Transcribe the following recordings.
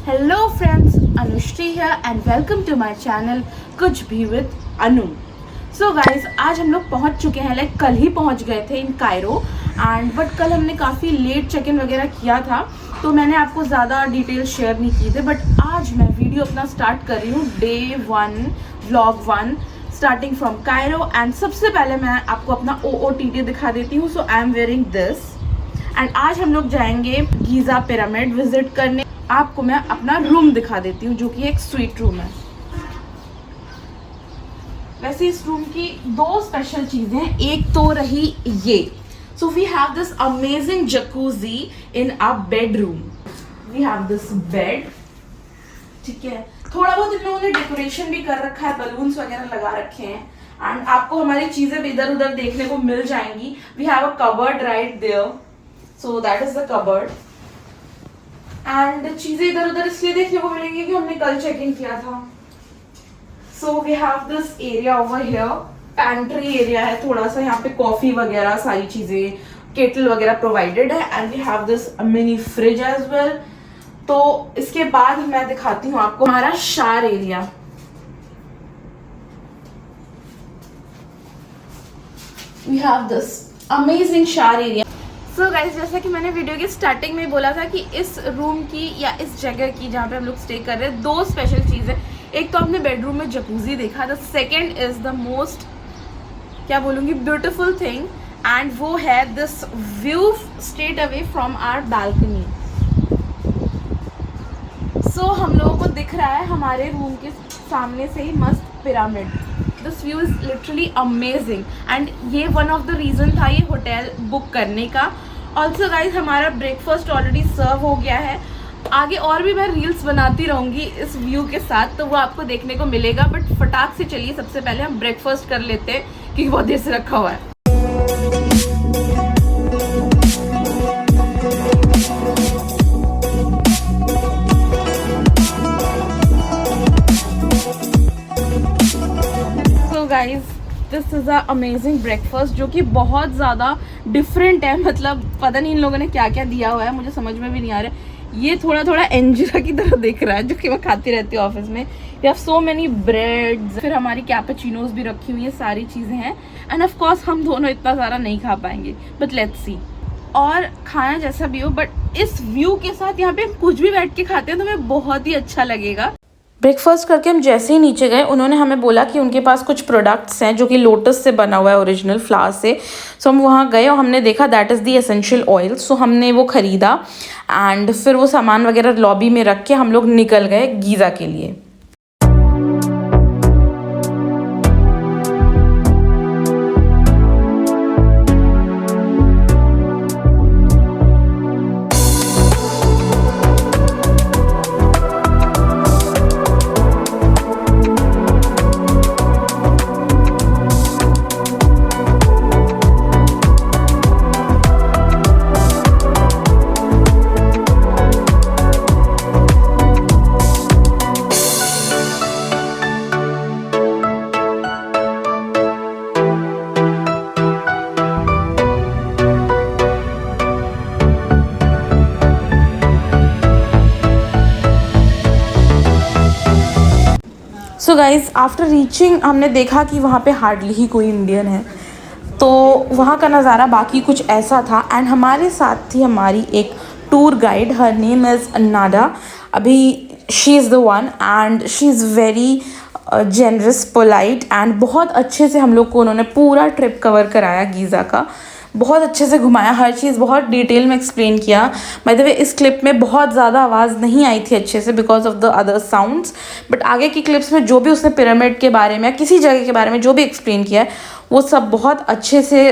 Hello friends, Anushree है and welcome to my channel कुछ भी विद अनु। सो गाइज, आज हम लोग पहुंच चुके हैं, लाइक कल ही पहुंच गए थे इन कायरो एंड बट कल हमने काफ़ी लेट चेक इन वगैरह किया था, तो मैंने आपको ज़्यादा डिटेल शेयर नहीं किए थे। बट आज मैं वीडियो अपना स्टार्ट कर रही हूँ, day 1 vlog 1 starting from Cairo. And सबसे पहले मैं आपको अपना OOTD दिखा देती हूँ। So I am wearing this and आज हम लोग जाएंगे गीज़ा पिरामिड विजिट करने। आपको मैं अपना रूम दिखा देती हूँ जो कि एक स्वीट रूम है। वैसे इस रूम की दो स्पेशल चीजें हैं, एक तो रही ये, so we have this amazing jacuzzi in our bedroom. We have this bed, ठीक है। थोड़ा बहुत इन लोगों ने डेकोरेशन भी कर रखा है, बलून्स वगैरह लगा रखे हैं एंड आपको हमारी चीजें भी इधर उधर देखने को मिल जाएंगी। We have a cupboard right there, so that is the cupboard and चीजें इधर उधर इसलिए देखने को मिलेंगी कि हमने कल चेक इन किया था। So we have this area over here, pantry area है थोड़ा सा, यहाँ पे कॉफी वगैरह सारी चीजें, केटल वगैरह प्रोवाइडेड है and we have this mini fridge as well. तो इसके बाद मैं दिखाती हूँ आपको हमारा shower area. We have this amazing shower area. So guys, जैसा कि मैंने वीडियो की स्टार्टिंग में बोला था कि इस रूम की या इस जगह की जहाँ पे हम लोग स्टे कर रहे हैं, दो स्पेशल चीज़ें। एक तो आपने बेडरूम में जकूजी देखा, the second is the most क्या बोलूँगी ब्यूटिफुल थिंग एंड वो है this view straight away from our balcony. So हम लोगों को दिख रहा है हमारे रूम के सामने से ही मस्त pyramid. This view is literally amazing and ये वन ऑफ द रीज़न था ये होटल बुक करने का। ऑल्सो गाइज, हमारा ब्रेकफास्ट ऑलरेडी सर्व हो गया है। आगे और भी मैं रील्स बनाती रहूँगी इस व्यू के साथ, तो वो आपको देखने को मिलेगा। बट फटाक से चलिए सबसे पहले हम ब्रेकफास्ट कर लेते हैं क्योंकि बहुत देर से रखा हुआ है। Guys, this is a amazing breakfast जो कि बहुत ज़्यादा डिफरेंट है। मतलब पता नहीं इन लोगों ने क्या क्या दिया हुआ है, मुझे समझ में भी नहीं आ रहा है। ये थोड़ा थोड़ा इंजरा की तरह दिख रहा है जो कि मैं खाती रहती हूँ ऑफिस में। We have so many breads, फिर हमारी कैपेचिनोज भी रखी हुई है, सारी चीज़ें हैं एंड ऑफ कोर्स हम दोनों इतना सारा नहीं खा पाएंगे, बट लेट्स सी। और खाना जैसा भी हो, बट इस व्यू के साथ यहाँ पे हम कुछ भी बैठ के खाते हैं तो हमें बहुत ही अच्छा लगेगा। ब्रेकफास्ट करके हम जैसे ही नीचे गए, उन्होंने हमें बोला कि उनके पास कुछ प्रोडक्ट्स हैं जो कि लोटस से बना हुआ है, ओरिजिनल फ्लावर से। सो हम वहाँ गए और हमने देखा that is the essential oil. So हमने वो ख़रीदा एंड फिर वो सामान वगैरह लॉबी में रख के हम लोग निकल गए गीज़ा के लिए। सो गाइज़, आफ्टर रीचिंग हमने देखा कि वहाँ पे हार्डली ही कोई इंडियन है, तो वहाँ का नज़ारा बाकी कुछ ऐसा था। एंड हमारे साथ थी हमारी एक tour guide, her name is Nada. अभी she is the one and she is very generous, polite and बहुत अच्छे से हम लोग को उन्होंने पूरा ट्रिप कवर कराया गीज़ा का। बहुत अच्छे से घुमाया, हर चीज़ बहुत डिटेल में एक्सप्लेन किया। बाय द वे, इस क्लिप में बहुत ज़्यादा आवाज़ नहीं आई थी अच्छे से because of the other sounds, but आगे की क्लिप्स में जो भी उसने पिरामिड के बारे में या किसी जगह के बारे में जो भी एक्सप्लेन किया है वो सब बहुत अच्छे से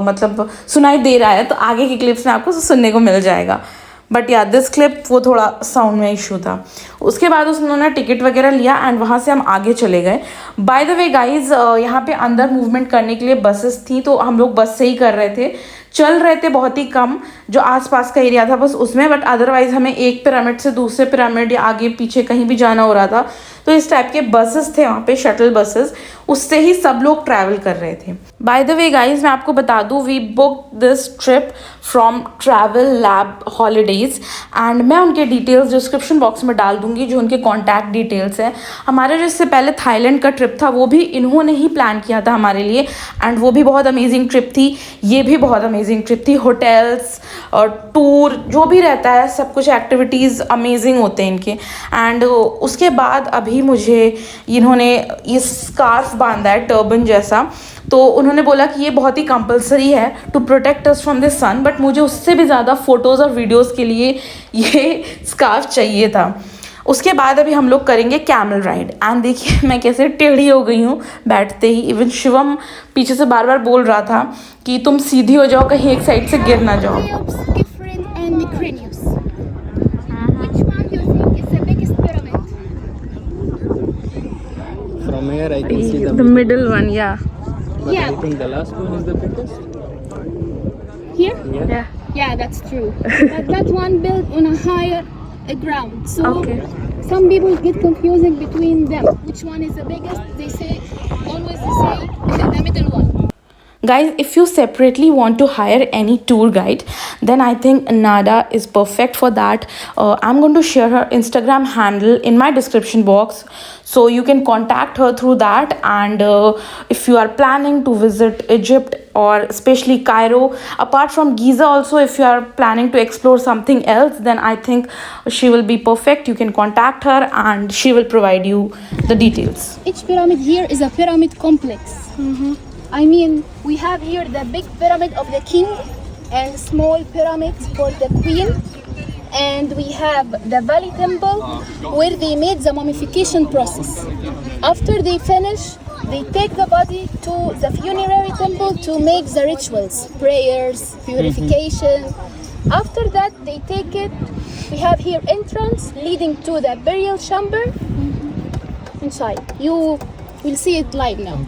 मतलब सुनाई दे रहा है। तो आगे की क्लिप्स में आपको सुनने को मिल जाएगा। बट या दिस क्लिप वो थोड़ा साउंड में इशू था। उसके बाद उन्होंने टिकट वगैरह लिया एंड वहाँ से हम आगे चले गए। बाय द वे गाइज, यहाँ पे अंदर मूवमेंट करने के लिए बसेस थी, तो हम लोग बस से ही कर रहे थे। चल रहे थे बहुत ही कम, जो आसपास का एरिया था बस उसमें, बट अदरवाइज हमें एक पिरामिड से दूसरे पिरामिड या आगे पीछे कहीं भी जाना हो रहा था तो इस टाइप के बसेस थे वहाँ पे, शटल बसेस, उससे ही सब लोग ट्रैवल कर रहे थे। बाय द वे गाइज, मैं आपको बता दूँ, we book this trip from Travel Lab Holidays and मैं उनके डिटेल्स डिस्क्रिप्शन बॉक्स में डाल दूँगी, जो उनके कॉन्टैक्ट डिटेल्स हैं। हमारे जो इससे पहले थाईलैंड का ट्रिप था वो भी इन्होंने ही प्लान किया था हमारे लिए, एंड वो भी बहुत अमेजिंग ट्रिप थी, ये भी बहुत अमेजिंग ट्रिप थी। होटल्स और टूर जो भी रहता है, सब कुछ एक्टिविटीज़ अमेजिंग होते हैं इनके। एंड उसके बाद अभी मुझे इन्होंने ये स्कार्फ बांधा है टर्बन जैसा, तो उन्होंने बोला कि ये बहुत ही कंपलसरी है to protect us from the sun, but मुझे उससे भी ज़्यादा फ़ोटोज़ और वीडियोज़ के लिए ये स्कार्फ चाहिए था। उसके बाद अभी हम लोग करेंगे कैमल राइड, एंड देखिए मैं कैसे टेढ़ी हो गई हूँ बैठते ही। इवन शिवम पीछे से बार बार बोल रहा था कि तुम सीधी हो जाओ, कहीं एक साइड से गिर ना जाओ। From here I can see The middle one, yeah. but I think the last one is the biggest. Here? Yeah. Yeah, that's true. But that one built on a higher ground. So Okay. some people get confusing between them. Which one is the biggest? They say, always they say the middle one. Guys, if you separately want to hire any tour guide, then I think Nada is perfect for that. I'm going to share her Instagram handle in my description box, so you can contact her through that. And if you are planning to visit Egypt or especially Cairo, apart from Giza also, if you are planning to explore something else, then I think she will be perfect. You can contact her and she will provide you the details. Each pyramid here is a pyramid complex. I mean, we have here the big pyramid of the king and small pyramids for the queen. And we have the Valley Temple where they made the mummification process. After they finish, they take the body to the funerary temple to make the rituals, prayers, purification. After that, they take it. We have here entrance leading to the burial chamber inside. You will see it live now.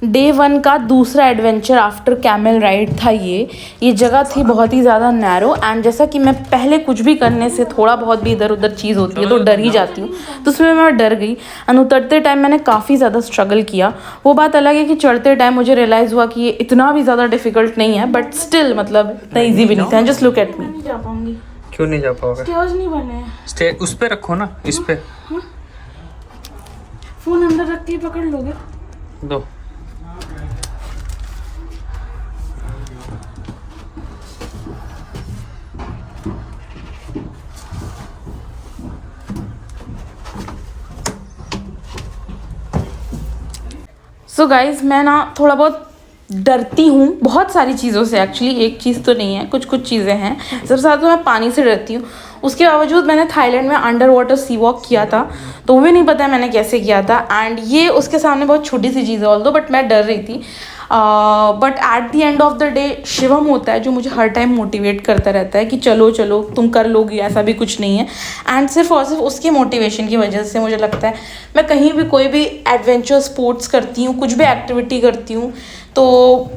Day 1 का दूसरा adventure after camel ride था ये जगह थी बहुत ही ज़्यादा narrow, and जैसा कि मैं पहले कुछ भी करने से थोड़ा बहुत भी इधर उधर चीज़ होती है तो डर ही जाती हूँ, तो उसमें मैं डर गई। एंड उतरते टाइम मैंने काफ़ी ज़्यादा स्ट्रगल किया। वो बात अलग है कि चढ़ते टाइम मुझे रियलाइज़ हुआ कि ये इतना भी ज़्यादा डिफिकल्ट नहीं है, बट स्टिल मतलब इतना ईजी भी नहीं था। Just look at me. नहीं जा पाऊँगी। क्यों नहीं जा पाओगे? स्टेयर्स नहीं बने। स्टे उस पे रखो ना, इस पे। फ़ोन अंदर रख के पकड़ लोगे? दो। सो गाइज, मैं ना थोड़ा बहुत डरती हूँ बहुत सारी चीज़ों से। एक्चुअली एक चीज़ तो नहीं है, कुछ कुछ चीज़ें हैं। सबसे ज़्यादा तो मैं पानी से डरती हूँ। उसके बावजूद मैंने थाईलैंड में अंडर वाटर सी वॉक किया था, तो वो भी नहीं पता है मैंने कैसे किया था। एंड ये उसके सामने बहुत छोटी सी चीज़ है ऑल्दो, बट मैं डर रही थी। But at the end of the day Shivam होता है जो मुझे हर टाइम मोटिवेट करता रहता है कि चलो चलो तुम कर लोगी, ऐसा भी कुछ नहीं है। एंड सिर्फ और सिर्फ उसके मोटिवेशन की वजह से मुझे लगता है मैं कहीं भी कोई भी एडवेंचर स्पोर्ट्स करती हूँ, कुछ भी एक्टिविटी करती हूँ, तो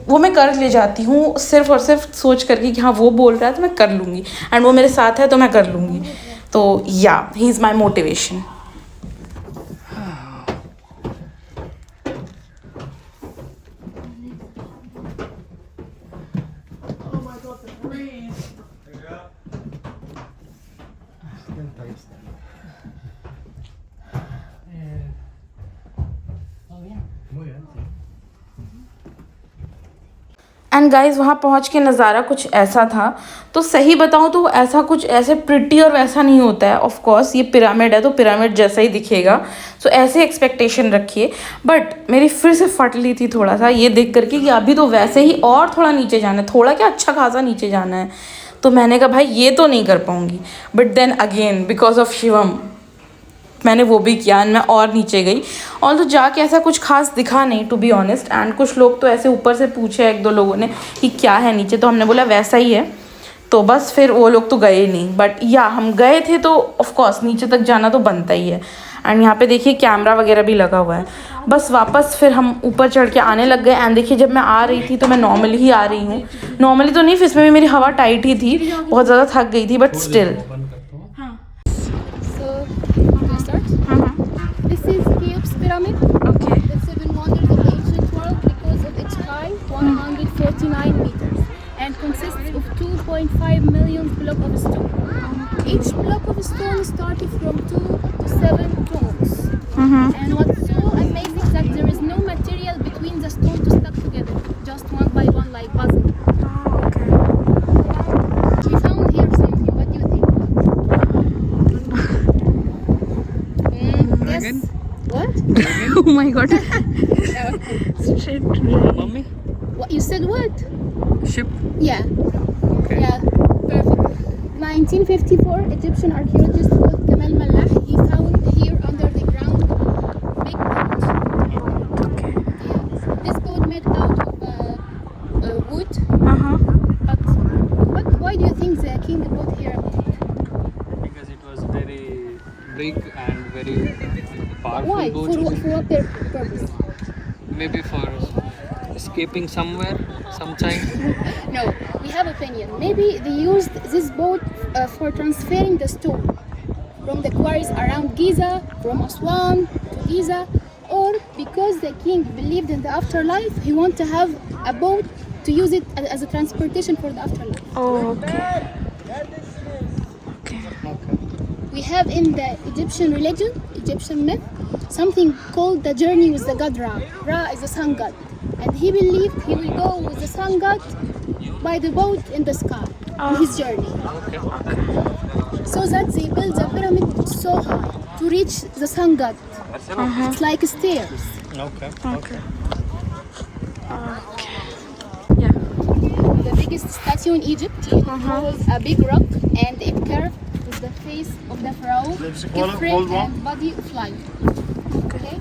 वो मैं कर ले जाती हूँ सिर्फ और सिर्फ सोच करके कि हाँ वो बोल रहा है तो मैं कर लूँगी, एंड वो मेरे साथ है तो मैं कर लूँगी। तो या he is my motivation. And guys वहाँ पहुँच के नज़ारा कुछ ऐसा था। तो सही बताऊँ तो ऐसा कुछ ऐसे प्रिटी और वैसा नहीं होता है। ऑफ कोर्स ये पिरामिड है तो पिरामिड जैसा ही दिखेगा, सो ऐसे एक्सपेक्टेशन रखिए। बट मेरी फिर से फट ली थी थोड़ा सा ये देख करके कि अभी तो वैसे ही और थोड़ा नीचे जाना है, थोड़ा क्या अच्छा खासा नीचे जाना है। तो मैंने कहा भाई ये तो नहीं कर पाऊँगी, but then again because of Shivam मैंने वो भी किया एंड मैं और नीचे गई। और तो जाके ऐसा कुछ खास दिखा नहीं टू बी ऑनेस्ट। एंड कुछ लोग तो ऐसे ऊपर से पूछे एक दो लोगों ने कि क्या है नीचे, तो हमने बोला वैसा ही है, तो बस फिर वो लोग तो गए नहीं। बट या हम गए थे तो ऑफ कोर्स नीचे तक जाना तो बनता ही है। एंड यहाँ पे देखिए कैमरा वगैरह भी लगा हुआ है। बस वापस फिर हम ऊपर चढ़ के आने लग गए। एंड देखिए जब मैं आ रही थी तो मैं नॉर्मली ही आ रही हूँ, नॉर्मली तो नहीं, फिर इसमें भी मेरी हवा टाइट ही थी, बहुत ज़्यादा थक गई थी, but still. So, can I start? This is Cheops Pyramid. Okay. The seven wonders of the ancient world because of its height, 149 meters, and consists of 2.5 million blocks of stone. Each block of stone started from 2 to 7 tons. And what's so amazing is that there is no material between the stone to stuck together, just one by one like puzzle. We found here something. What do you think? Dragon? Yes. What? Oh my god. Mummy? What you said? What? Ship? Yeah. Okay. Yeah. Perfect. 1954, Egyptian archaeologist called Kamal Mallah, he found here under the ground big boat. Okay. Yeah. This boat made out of wood. But why do you think the king bought here a boat? Because it was very big and very powerful Why? boat. For what purpose? Maybe for escaping somewhere, sometime. No, we have opinion. Maybe they used this boat for transferring the stone from the quarries around Giza, from Aswan to Giza, or because the king believed in the afterlife, he wanted to have a boat to use it as a transportation for the afterlife. Okay. We have in the Egyptian religion, Egyptian myth, something called the journey with the god Ra. Ra is the sun god, and he believed he will go with the sun god by the boat in the sky on his journey. So that they built the pyramid so high to reach the sun god. It's like stairs. Okay. Okay. Yeah. The biggest statue in Egypt, it was a big rock and it curved with the face of the pharaoh, different and body of life. Okay?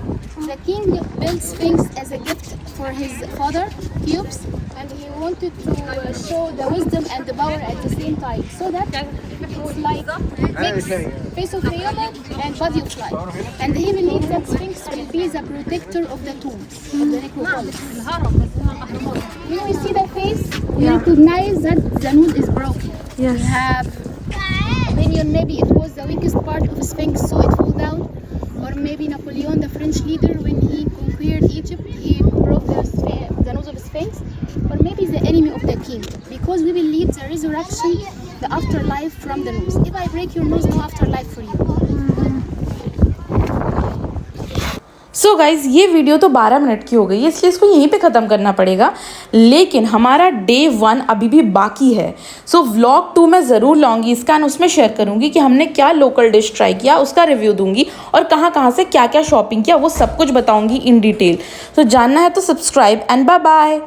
The king built Sphinx as a gift for his father, Cheops, and he wanted to show the wisdom and the power at the same time. So that it's like mix face of human and body of life. And he believed that Sphinx will be the protector of the tombs, of the necropolis. When we see the face, we recognize that the nose is broken. Yes. We have opinion maybe it was the weakest part of Sphinx, so it fell down. Or maybe Napoleon, the French leader, when he conquered Egypt, he broke the nose of Sphinx. Or maybe the enemy of the king, because we believe the resurrection, the afterlife from the nose. If I break your nose, no afterlife for you. So guys ये video तो 12 minute की हो गई है, इसलिए इसको यहीं पे ख़त्म करना पड़ेगा, लेकिन हमारा डे 1 अभी भी बाकी है. सो व्लॉग 2 मैं ज़रूर लाऊंगी इसका, एंड उसमें शेयर करूंगी कि हमने क्या लोकल डिश ट्राई किया, उसका रिव्यू दूंगी, और कहाँ कहाँ से क्या क्या शॉपिंग किया वो सब कुछ बताऊंगी इन डिटेल. तो जानना है तो सब्सक्राइब एंड बाय बाय.